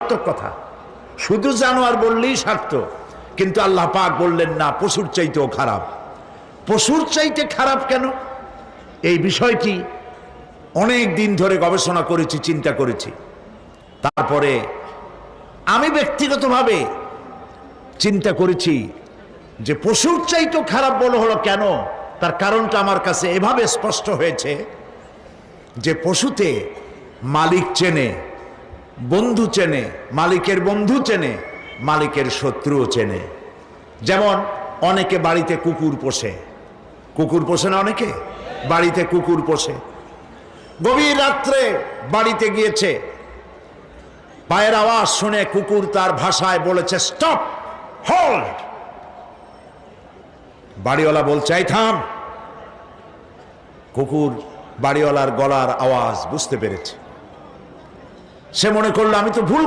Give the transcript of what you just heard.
মারাত্মক কথা। শুধু জানোয়ার বললেই সার্থক, কিন্তু আল্লাহ পাক বললেন না, পশুর চাইতেও খারাপ। পশুর চাইতে খারাপ কেন? এই বিষয়টি অনেক দিন ধরে গবেষণা করেছি, চিন্তা করেছি। তারপরে আমি ব্যক্তিগতভাবে চিন্তা করেছি যে পশুর চাইতেও খারাপ বলা হলো কেন। তার কারণটা আমার কাছে এভাবে স্পষ্ট হয়েছে যে পশুতে মালিক চেনে, বন্ধু চেনে, মালিকের বন্ধু চেনে, মালিকের শত্রুও চেনে। যেমন অনেকে বাড়িতে কুকুর পোষে, কুকুর পোষে না, অনেকে বাড়িতে কুকুর পোষে। গভীর রাত্রে বাড়িতে গিয়েছে, পায়ের আওয়াজ শুনে কুকুর তার ভাষায় বলেছে স্টপ, হোল্ড। বাড়িওয়ালা বলছে এই থাম। কুকুর বাড়িওয়ালার গলার আওয়াজ বুঝতে পেরেছে। সে মনে করলো আমি তো ভুল